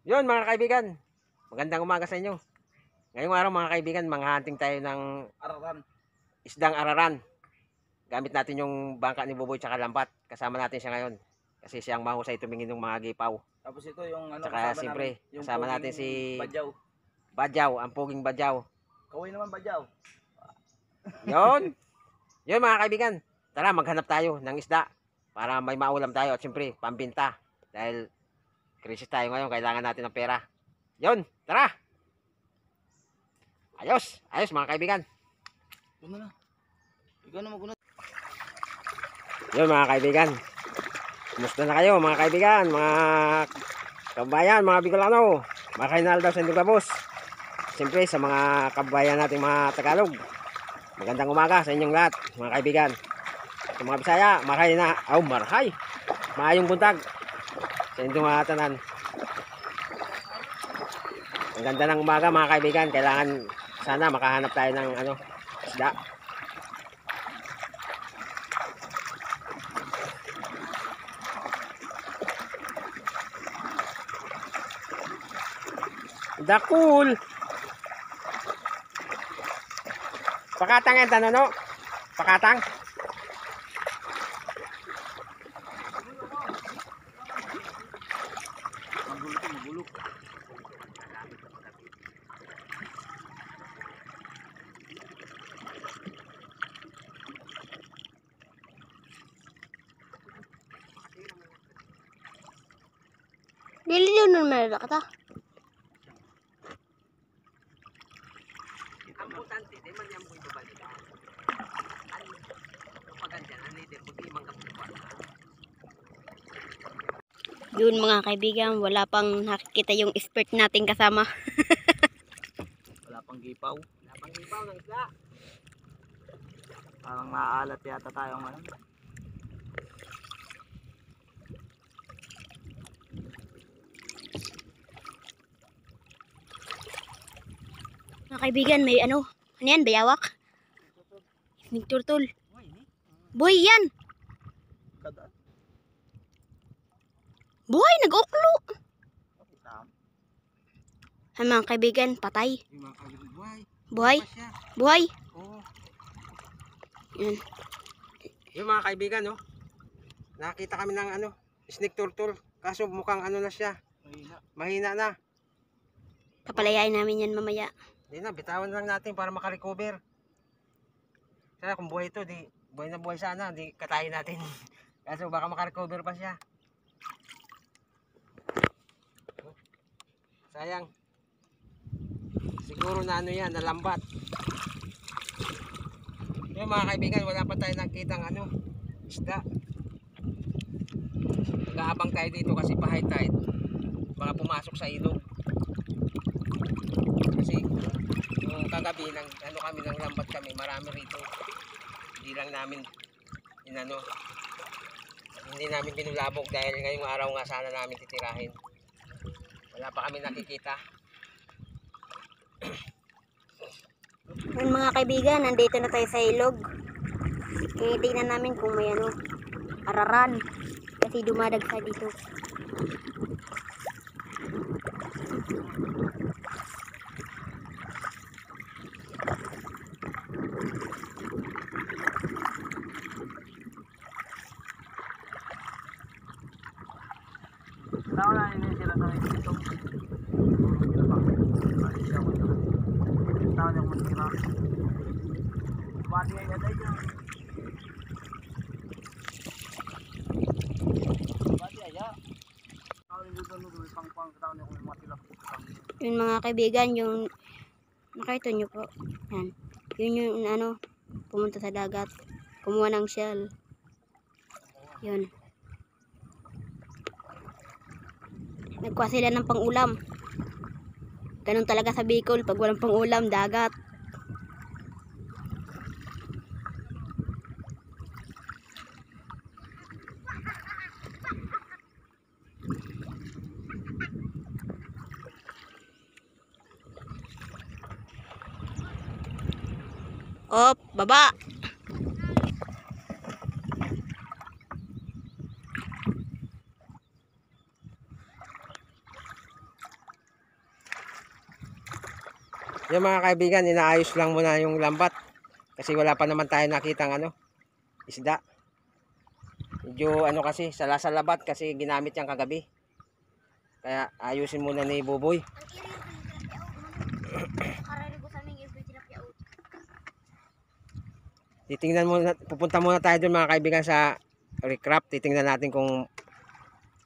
Yun mga kaibigan, magandang umaga sa inyo. Ngayong araw mga kaibigan, manghahunting tayo ng Araran. isdang araran. Gamit natin yung bangka ni Buboy tsaka lambat. Kasama natin siya ngayon. Kasi siyang mahusay tumingin ng mga gipaw. Tapos ito yung ano Tsaka kasama namin, siyempre, yung kasama natin poging si badyaw. Badyaw, ang puging Badyaw. Kaway naman badyaw. Yun, yun mga kaibigan. Tara, maghanap tayo ng isda para may maulam tayo at siyempre, pambinta. Dahil krisis tayo ngayon, kailangan natin ng pera. Yun, tara! Ayos, ayos mga kaibigan. Ano na? Ikaw na magunat. Yun mga kaibigan. Kumusta na kayo mga kaibigan, mga kabayan, mga Bicolano, mga Kainaldo sa Indugabos. Siyempre sa mga kabayan nating mga Tagalog. Magandang umaga sa inyong lahat mga kaibigan. Sa mga Bisaya, marhay na, marhay. Maayong buntag sa inyong mga tanan. Ang ganda ng umaga mga kaibigan, kailangan sana makahanap tayo ng isda. Dakul. Pakatang yan tanong no? Pakatang. Magulo. Dili yun nun may kata. Ang importante, di man yan mo ibabalikan. Ang pagandyan, ang leader, pag imang kapulipan. Yun mga kaibigan, wala pang nakikita yung expert nating kasama. Wala pang gipaw. Wala pang ibaw ng isda. Parang naaalat yata tayo ngayon. Mga kaibigan, may ano yan, bayawak? Snake turtle. Boy, yan! Kada. Boy, nag-uklo! Tam. Ay mga kaibigan, patay. Yung mga kaibigan, buhay. Buhay, Pa siya. buhay. Oo. Yan. Yung mga kaibigan, no? Nakita kami ng snake turtle. Kaso mukhang na siya. Mahina. Mahina na. Papalayain namin yan mamaya. Hindi na, bitawan lang natin para makarecover. Sana kung buhay ito, di buhay na buhay sana, di katayin natin. Kaso baka makarecover pa siya. Sayang. Siguro na yan, nalambat. Yung mga kaibigan, wala pa tayo nakitang isda. Nag-aabang tayo dito kasi pa high tide. Baka pumasok sa ilog. Kasi yung kagabi kami ng lambat kami, marami rito. Hindi lang namin hindi namin binulabog dahil ngayong araw nga sana namin titirahin. Wala pa kami nakikita. Yun mga kaibigan, nandito na tayo sa ilog. Tingnan namin kung may araran. Kasi dumadagsa dito. Tao na hindi sila sa ito. Tao na kung sila. Bati ay ada dyan. Bati ay ya. Tao na dito nung pang tao na kung matilak. Yun mga kaibigan, yung nakita nyo po. Yan. Yun yung pumunta sa dagat. Kumuha ng shell. Yun. Nagkuha sila ng pang-ulam. Ganun talaga sa Bicol. Pag walang pang-ulam, dagat. Op, baba. Yung mga kaibigan, inaayos lang muna yung lambat. Kasi wala pa naman tayo nakitang isda. Medyo kasi, sala-salabat kasi ginamit yung kagabi. Kaya ayusin muna ni Buboy. Pupunta muna tayo dun mga kaibigan sa recrap. Titingnan natin kung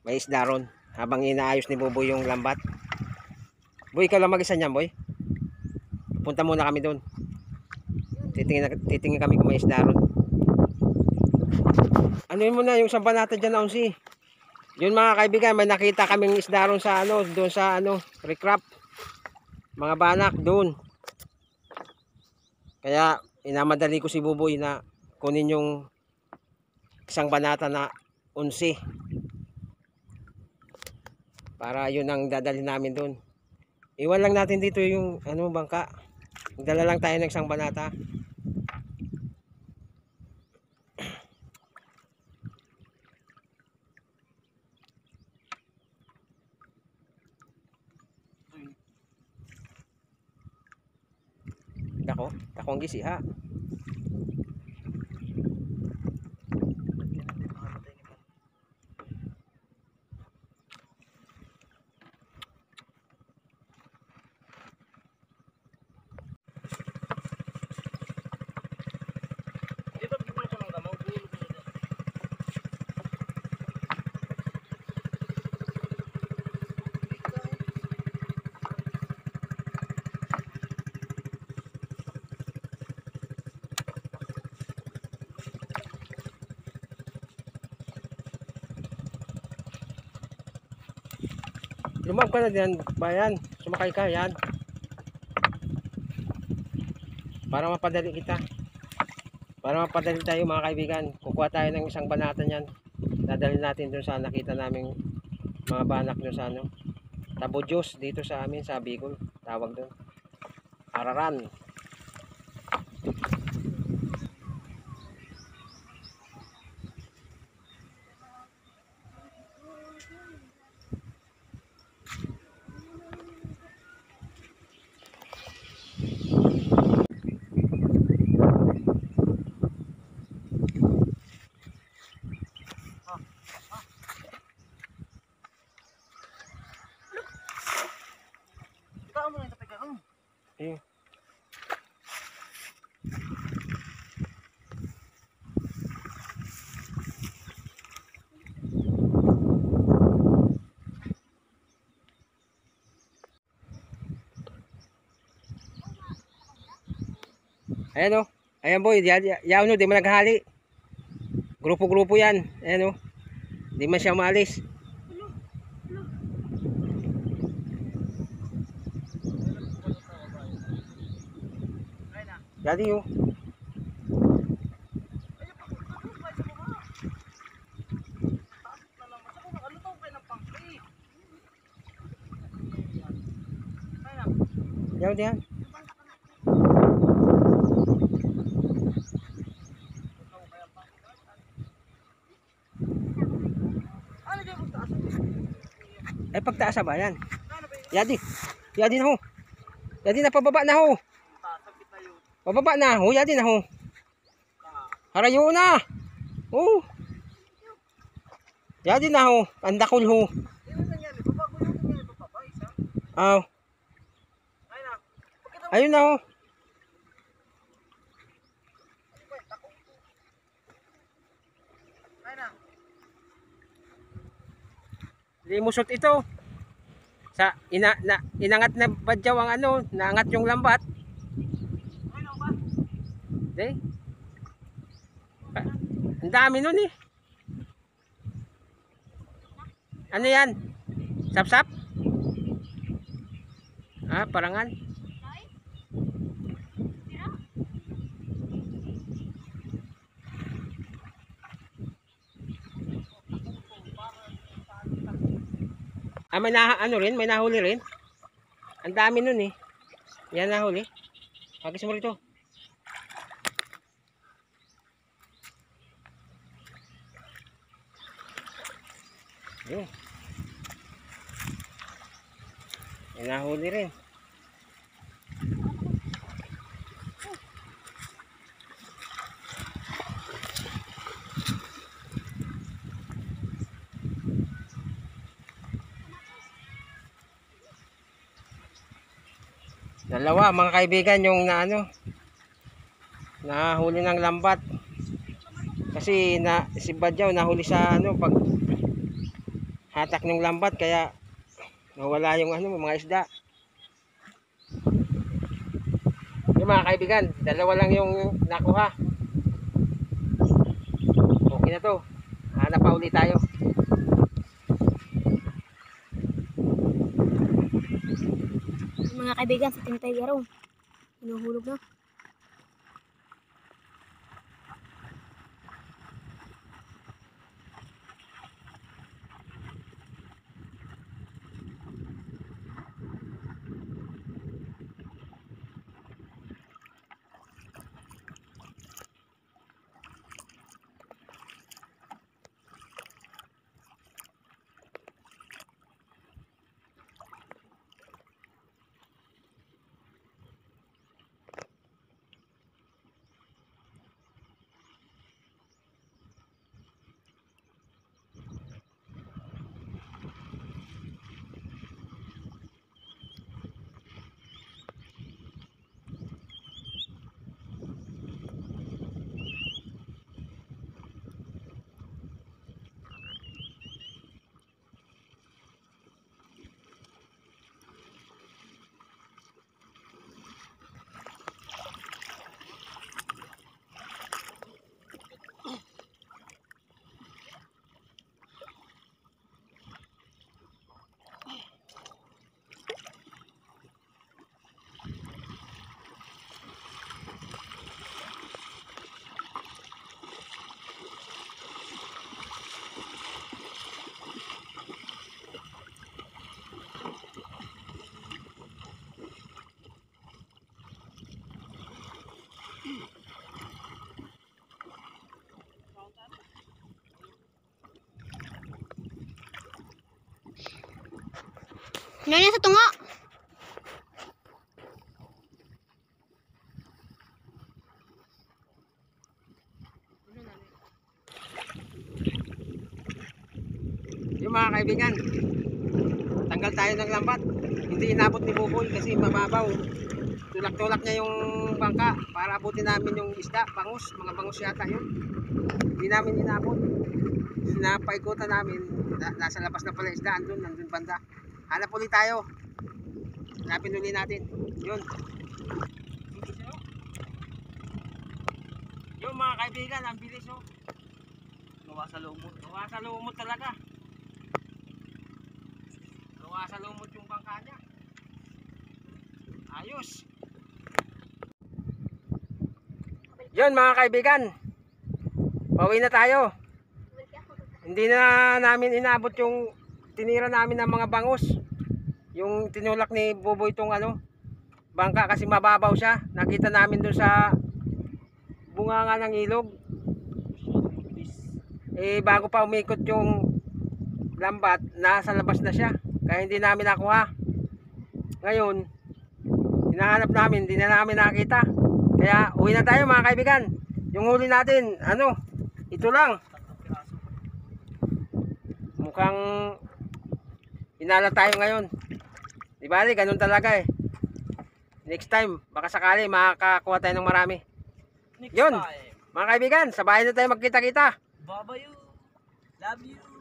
may isda ron. Habang inaayos ni Buboy yung lambat. Boy, ikaw lang mag-isa niyan, boy. Punta muna kami dun. Titingnan kami kung may isda ron. Ano yun muna yung sampanata dyan na unsi. Yun mga kaibigan, may nakita kaming isda ron sa doon sa recrap. Mga banak doon. Kaya inamadali ko si Buboy na kunin yung isang banata na unsi. Para yun ang dadalhin namin doon. Iwan lang natin dito yung bangka. Magdala lang tayo ng isang banata. Dako ang gisi ha. Dito bigyan ko ng damo, bulo ko dito. Lumab ka na diyan, bayan. Sumakay ka yan. Para mapadali kita. Para mapadali tayo mga kaibigan. Kukuha tayo ng isang banata niyan. Dadalhin natin dun sa nakita naming mga banak dun sa Tabodyos dito sa amin sa Bicol. Tawag dun. Araran. Ikaw mo na itapigan ko. Eh. Ayan o. Ayan boy. Yaw no. Di man naghali. Grupo-grupo yan. Ayan o. Di man siya maalis. Jadi o. Yaw diyan. Ay pagtaas sa bayan. Yadi. Yadi na ho. Yadi na pababa na ho. Pababa na ho. Yadi na ho. Harayo na. Oh. Yadi na ho. Andakol ho. Aw. Ayun na ho. Limusot ito. Sa inangat na badyaw ang naangat yung lambat. Di. Ang dami nun eh. Ano yan? Sap-sap? Ah, parangan. Ah, may may nahuli rin. Ang dami nun eh. Yan nahuli. Pagkis mo rito. Yun. May nahuli rin. Dalawa mga kaibigan yung nahuli ng lambat. Kasi si Badyaw nahuli sa pag hatak ng lambat kaya nawala yung mga isda. Yung mga kaibigan, dalawa lang yung nakuha. Okay na to. Hanap pa ulit tayo. Mga kaibigan, sa Team Tiger, hinuhulog na. Ano yan sa tunga? Yung mga kaibigan, tanggal tayo ng lambat. Hindi inabot ni Buboy kasi mababaw. Tulak-tulak niya yung bangka para abutin namin yung isda, bangus, mga bangus yata yun. Hindi namin inabot. Napaikutan namin, nasa labas na pala isda, nandun banda. Hanap ulit tayo. Hanapin ulit natin. Yun. Yung mga kaibigan, ang bilis oh. Gawa sa lumot. Gawa sa lumot talaga. Gawa sa lumot yung bangka niya. Ayos. Yun mga kaibigan. Pauwi na tayo. Hindi na namin inabot yung tinira namin ng mga bangus. Yung tinulak ni Buboy itong bangka kasi mababaw siya. Nakita namin doon sa bunganga ng ilog. Bago pa umikot yung lambat, nasa labas na siya. Kaya hindi namin nakuha. Ngayon, hinahanap namin, hindi na namin nakita. Kaya uwi na tayo mga kaibigan. Yung huli natin, ito lang. Mukhang inala tayo ngayon. Di bali, ganun talaga eh. Next time, baka sakali makakakuha tayo ng marami. Next Yun, time. mga kaibigan, sa bahay na tayo magkita-kita. Bye-bye you. Love you.